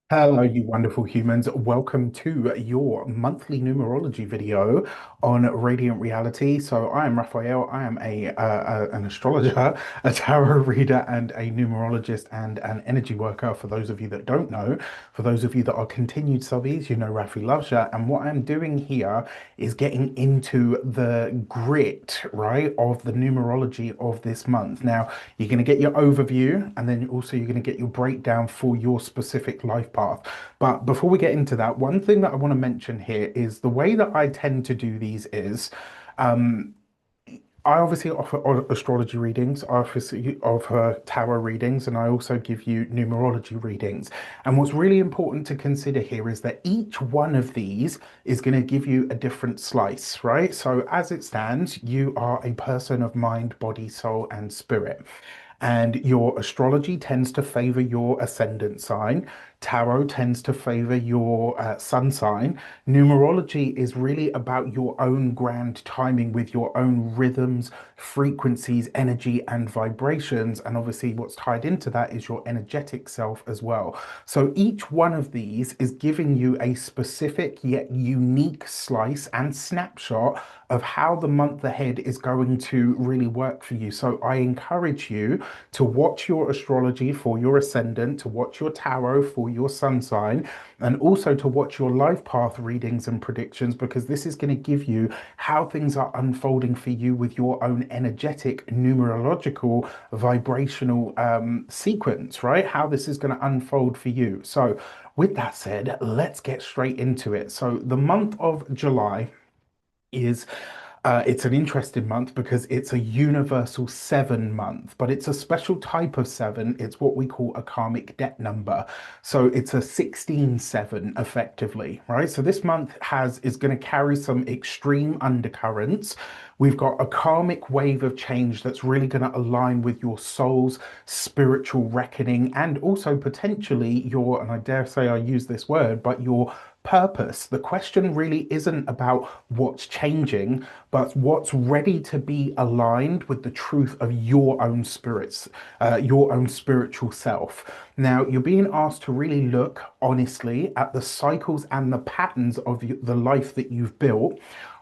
Hello, you wonderful humans. Welcome to your monthly numerology video on Radiant Reality. So, I am Raphael. I am an astrologer, a tarot reader, and a numerologist and an energy worker. For those of you that don't know, for those of you that are continued subbies, you know Rafi loves you. And what I'm doing here is getting into the grit, right, of the numerology of this month. Now, you're going to get your overview, and then also you're going to get your breakdown for your specific life path. But before we get into that, one thing that I want to mention here is the way that I tend to do these is um, I obviously offer astrology readings, I offer tarot readings, and I also give you numerology readings. And what's really important to consider here is that each one of these is going to give you a different slice, right? So, as it stands, you are a person of mind, body, soul, and spirit. And your astrology tends to favor your ascendant sign. Tarot tends to favor your sun sign. Numerology is really about your own grand timing with your own rhythms, frequencies, energy, and vibrations. And obviously, what's tied into that is your energetic self as well. So each one of these is giving you a specific yet unique slice and snapshot of how the month ahead is going to really work for you. So I encourage you to watch your astrology for your ascendant, to watch your tarot for your sun sign, and also to watch your life path readings and predictions, because this is going to give you how things are unfolding for you with your own energetic, numerological, vibrational sequence, right? How this is going to unfold for you. So, with that said, let's get straight into it. So, the month of July is it's an interesting month because it's a universal seven month, but it's a special type of seven. It's what we call a karmic debt number. So it's a 16/7 effectively, right? So this month has is going to carry some extreme undercurrents. We've got a karmic wave of change that's really going to align with your soul's spiritual reckoning and also potentially your, and I dare say I use this word, but your purpose. The question really isn't about what's changing, but what's ready to be aligned with the truth of your own spirits, your own spiritual self. Now, you're being asked to really look honestly at the cycles and the patterns of the life that you've built.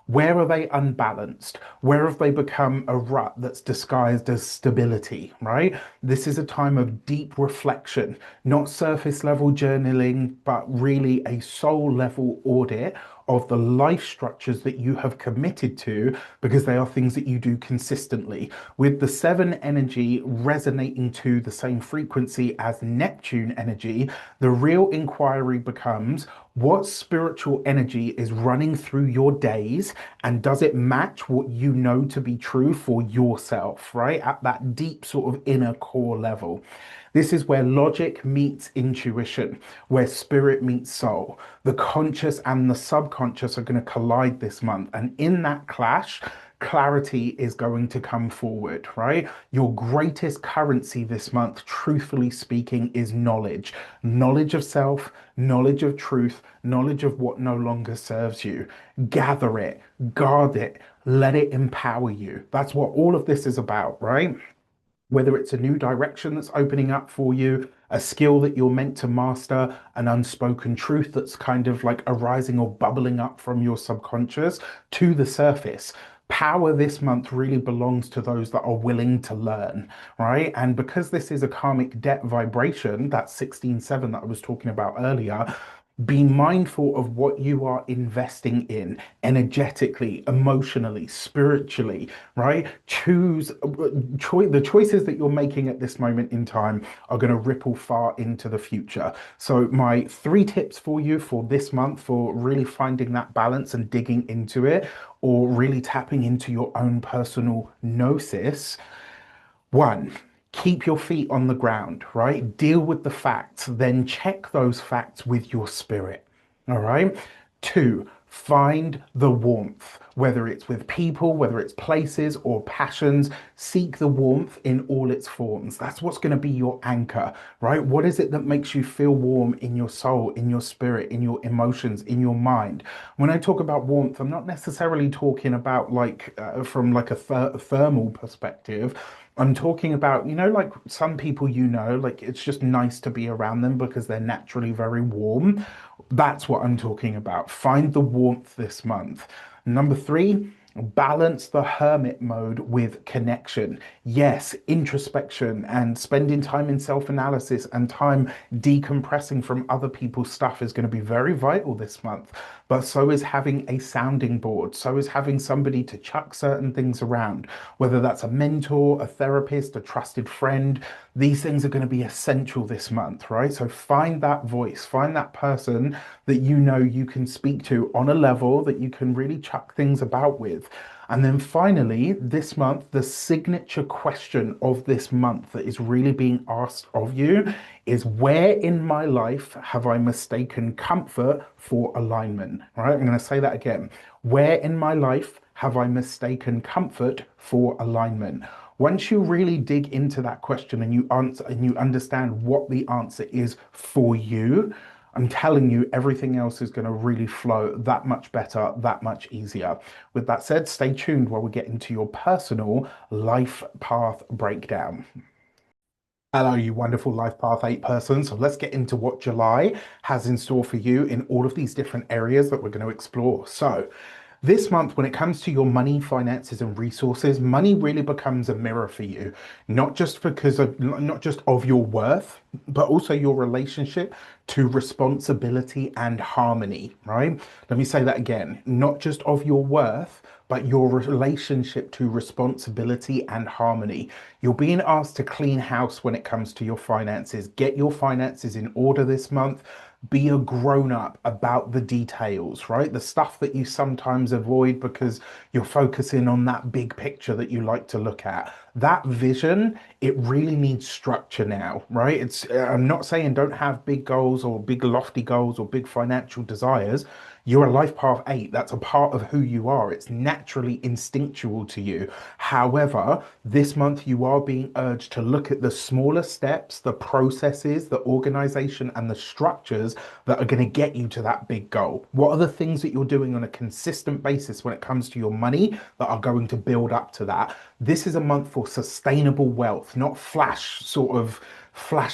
Where are they unbalanced? Where have they become a rut that's disguised as stability, right? This is a time of deep reflection, not surface level journaling, but really a soul level audit of the life structures that you have committed to because they are things that you do consistently. With the seven energy resonating to the same frequency as Neptune energy, the real inquiry becomes what spiritual energy is running through your days and does it match what you know to be true for yourself, right? At that deep sort of inner core level. This is where logic meets intuition, where spirit meets soul. The conscious and the subconscious are going to collide this month. And in that clash, clarity is going to come forward, right? Your greatest currency this month, truthfully speaking, is knowledge. Knowledge of self, knowledge of truth, knowledge of what no longer serves you. Gather it, guard it, let it empower you. That's what all of this is about, right? Whether it's a new direction that's opening up for you, a skill that you're meant to master, an unspoken truth that's kind of like arising or bubbling up from your subconscious to the surface. Power this month really belongs to those that are willing to learn, right? And because this is a karmic debt vibration, that 16/7 that I was talking about earlier, be mindful of what you are investing in energetically, emotionally, spiritually, right? The choices that you're making at this moment in time are going to ripple far into the future. So, my three tips for you for this month for really finding that balance and digging into it, or really tapping into your own personal gnosis. One, keep your feet on the ground, right? Deal with the facts, then check those facts with your spirit. All right. Two, find the warmth, whether it's with people, whether it's places or passions. Seek the warmth in all its forms. That's what's going to be your anchor, right? What is it that makes you feel warm in your soul, in your spirit, in your emotions, in your mind? When I talk about warmth, I'm not necessarily talking about like from like a thermal perspective. I'm talking about, like some people, like it's just nice to be around them because they're naturally very warm. That's what I'm talking about. Find the warmth this month. Number three, balance the hermit mode with connection. Yes, introspection and spending time in self-analysis and time decompressing from other people's stuff is going to be very vital this month. But so is having a sounding board. So is having somebody to chuck certain things around, whether that's a mentor, a therapist, a trusted friend. These things are going to be essential this month, right? So find that voice, find that person that you know you can speak to on a level that you can really chuck things about with. And then finally, this month, the signature question of this month that is really being asked of you is, where in my life have I mistaken comfort for alignment? All right, I'm going to say that again. Where in my life have I mistaken comfort for alignment? Once you really dig into that question and you answer and you understand what the answer is for you, I'm telling you, everything else is going to really flow that much better, that much easier. With that said, stay tuned while we get into your personal life path breakdown. Hello, you wonderful Life Path 8 person. So let's get into what July has in store for you in all of these different areas that we're going to explore. So, this month, when it comes to your money, finances, and resources, money really becomes a mirror for you, not just of your worth, but also your relationship to responsibility and harmony, right? Let me say that again, not just of your worth, but your relationship to responsibility and harmony. You're being asked to clean house when it comes to your finances. Get your finances in order this month. Be a grown up about the details, right? The stuff that you sometimes avoid because you're focusing on that big picture that you like to look at. That vision, it really needs structure now, right? I'm not saying don't have big goals or big lofty goals or big financial desires. You're a life path 8. That's a part of who you are. It's naturally instinctual to you. However, this month you are being urged to look at the smaller steps, the processes, the organization, and the structures that are going to get you to that big goal. What are the things that you're doing on a consistent basis when it comes to your money that are going to build up to that? This is a month for sustainable wealth, not flash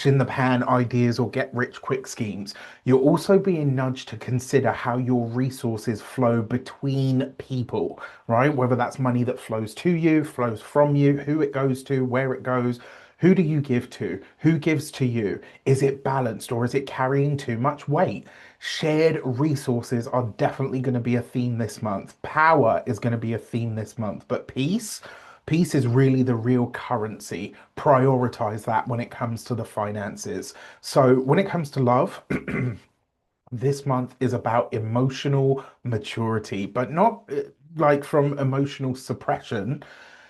in the pan ideas or get rich quick schemes. You're also being nudged to consider how your resources flow between people, right? Whether that's money that flows to you, flows from you, who it goes to, where it goes. Who do you give to? Who gives to you? Is it balanced or is it carrying too much weight? Shared resources are definitely going to be a theme this month. Power is going to be a theme this month, but peace is really the real currency. Prioritize that when it comes to the finances. So, when it comes to love, this month is about emotional maturity, but not like from emotional suppression.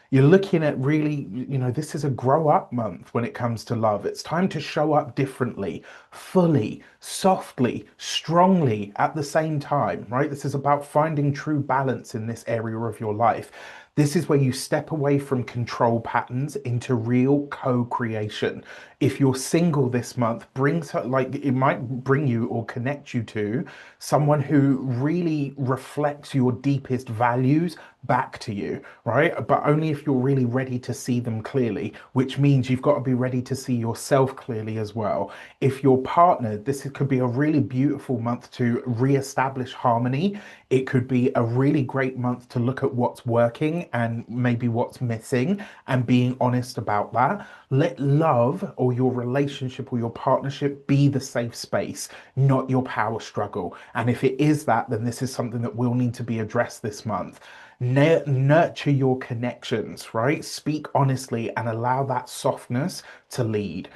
You're looking at really, this is a grow up month when it comes to love. It's time to show up differently, fully, softly, strongly at the same time, right? This is about finding true balance in this area of your life. This is where you step away from control patterns into real co-creation. If you're single this month, it might bring you or connect you to someone who really reflects your deepest values back to you, right? But only if you're really ready to see them clearly, which means you've got to be ready to see yourself clearly as well. If you're partnered, could be a really beautiful month to re-establish harmony. It could be a really great month to look at what's working and maybe what's missing and being honest about that. Let love or your relationship or your partnership be the safe space, not your power struggle. And if it is that, then this is something that will need to be addressed this month. Nurture your connections, right? Speak honestly and allow that softness to lead.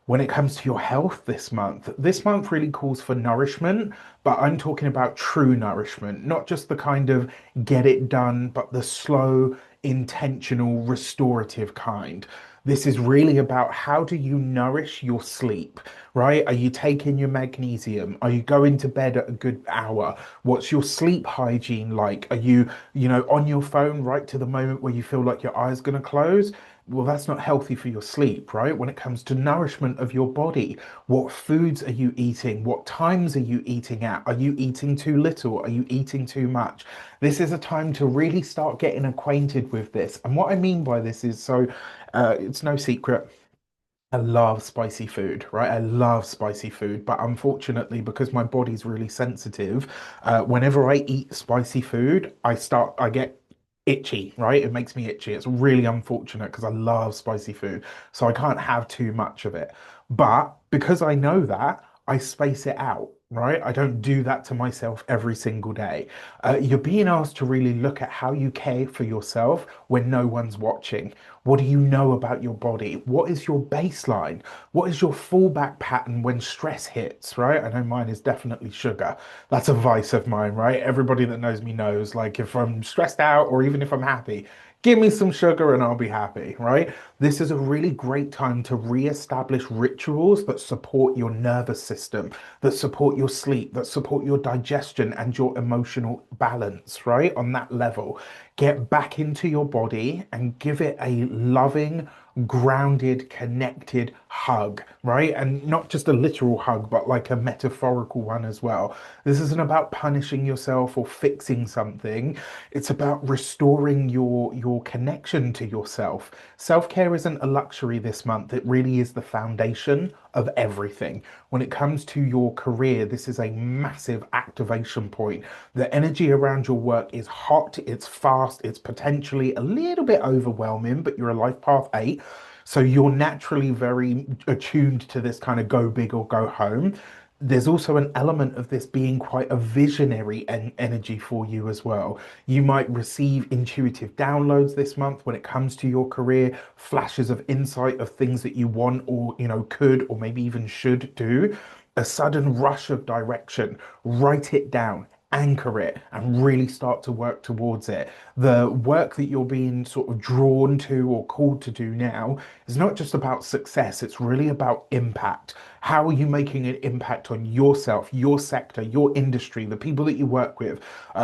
When it comes to your health this month really calls for nourishment, but I'm talking about true nourishment, not just the kind of get it done, but the slow, intentional, restorative kind. This is really about how do you nourish your sleep, right? Are you taking your magnesium? Are you going to bed at a good hour? What's your sleep hygiene like? Are you, on your phone right to the moment where you feel like your eyes going to close? Well, that's not healthy for your sleep, right? When it comes to nourishment of your body, what foods are you eating? What times are you eating at? Are you eating too little? Are you eating too much? This is a time to really start getting acquainted with this. And what I mean by this is It's no secret. I love spicy food, right? I love spicy food, but unfortunately, because my body's really sensitive, whenever I eat spicy food, I get itchy, right? It makes me itchy. It's really unfortunate because I love spicy food, so I can't have too much of it. But because I know that, I space it out, right? I don't do that to myself every single day. You're being asked to really look at how you care for yourself when no one's watching. What do you know about your body? What is your baseline? What is your fallback pattern when stress hits, right? I know mine is definitely sugar. That's a vice of mine, right? Everybody that knows me knows, like, if I'm stressed out or even if I'm happy, give me some sugar and I'll be happy, right? This is a really great time to re-establish rituals that support your nervous system, that support your sleep, that support your digestion and your emotional balance, right? On that level, get back into your body and give it a loving, grounded, connected hug, right? And not just a literal hug, but like a metaphorical one as well. This isn't about punishing yourself or fixing something. It's about restoring your connection to yourself. Self-care isn't a luxury this month. It really is the foundation of everything. When it comes to your career, this is a massive activation point. The energy around your work is hot, it's fast, it's potentially a little bit overwhelming, but you're a life path 8. So you're naturally very attuned to this kind of go big or go home. There's also an element of this being quite a visionary energy for you as well. You might receive intuitive downloads this month when it comes to your career, flashes of insight of things that you want or, could or maybe even should do. A sudden rush of direction. Write it down, anchor it, and really start to work towards it. The work that you're being sort of drawn to or called to do now is not just about success, it's really about impact. How are you making an impact on yourself, your sector, your industry, the people that you work with?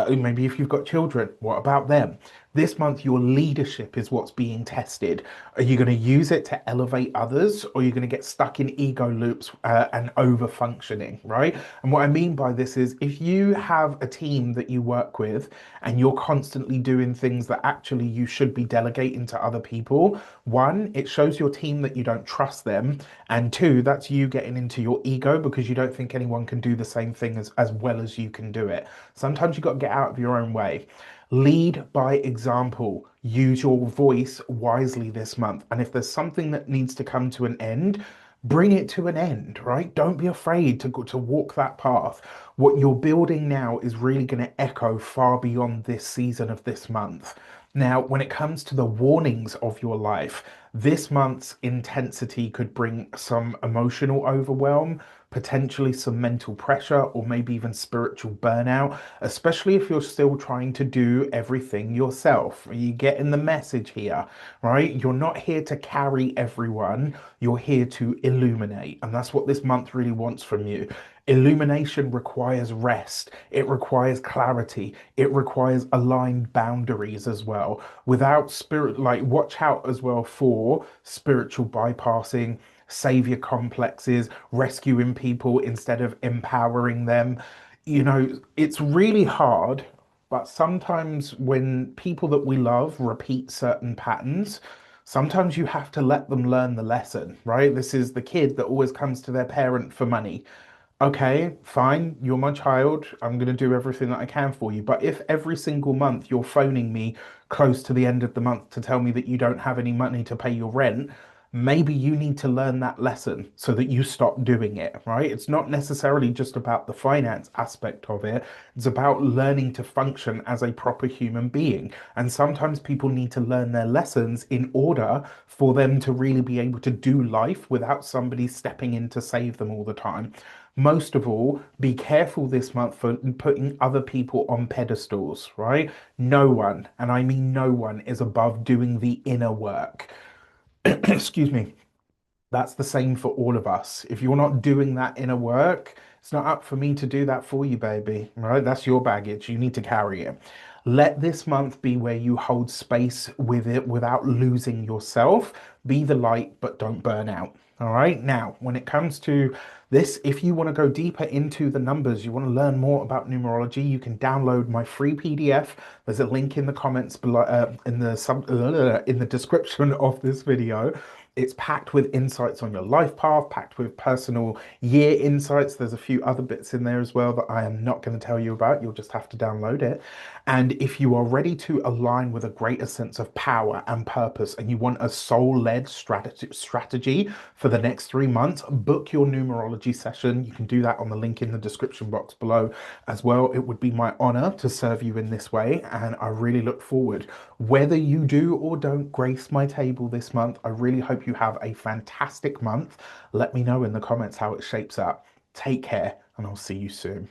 Maybe if you've got children, what about them? This month, your leadership is what's being tested. Are you going to use it to elevate others, or are you going to get stuck in ego loops and over functioning, right? And what I mean by this is if you have a team that you work with and you're constantly doing things that actually you should be delegating to other people, one, it shows your team that you don't trust them. And two, that's you getting into your ego because you don't think anyone can do the same thing as well as you can do it. Sometimes you've got to get out of your own way. Lead by example. Use your voice wisely this month. And if there's something that needs to come to an end, bring it to an end, right? Don't be afraid to walk that path. What you're building now is really going to echo far beyond this season of this month. Now, when it comes to the warnings of your life, this month's intensity could bring some emotional overwhelm, potentially some mental pressure, or maybe even spiritual burnout, especially if you're still trying to do everything yourself. You getting the message here, right? You're not here to carry everyone, you're here to illuminate. And that's what this month really wants from you. Illumination requires rest, it requires clarity, it requires aligned boundaries as well. Without spirit, like, watch out as well for spiritual bypassing, savior complexes, rescuing people instead of empowering them. It's really hard, but sometimes when people that we love repeat certain patterns, sometimes you have to let them learn the lesson, right? This is the kid that always comes to their parent for money. Okay, fine, you're my child. I'm going to do everything that I can for you. But if every single month you're phoning me close to the end of the month to tell me that you don't have any money to pay your rent, maybe you need to learn that lesson so that you stop doing it, right? It's not necessarily just about the finance aspect of it. It's about learning to function as a proper human being. And sometimes people need to learn their lessons in order for them to really be able to do life without somebody stepping in to save them all the time. Most of all, be careful this month for putting other people on pedestals, right? No one, and I mean no one, is above doing the inner work. Excuse me. That's the same for all of us. If you're not doing that inner work, it's not up for me to do that for you, baby. Right? That's your baggage. You need to carry it. Let this month be where you hold space with it without losing yourself. Be the light, but don't burn out. All right. Now, when it comes to This, if you want to go deeper into the numbers, you want to learn more about numerology, you can download my free PDF. There's a link in the comments below, in the description of this video. It's packed with insights on your life path, packed with personal year insights. There's a few other bits in there as well that I am not going to tell you about. You'll just have to download it. And if you are ready to align with a greater sense of power and purpose, and you want a soul-led strategy for the next 3 months, book your numerology session. You can do that on the link in the description box below as well. It would be my honor to serve you in this way, and I really look forward. Whether you do or don't grace my table this month, I really hope you have a fantastic month. Let me know in the comments how it shapes up. Take care, and I'll see you soon.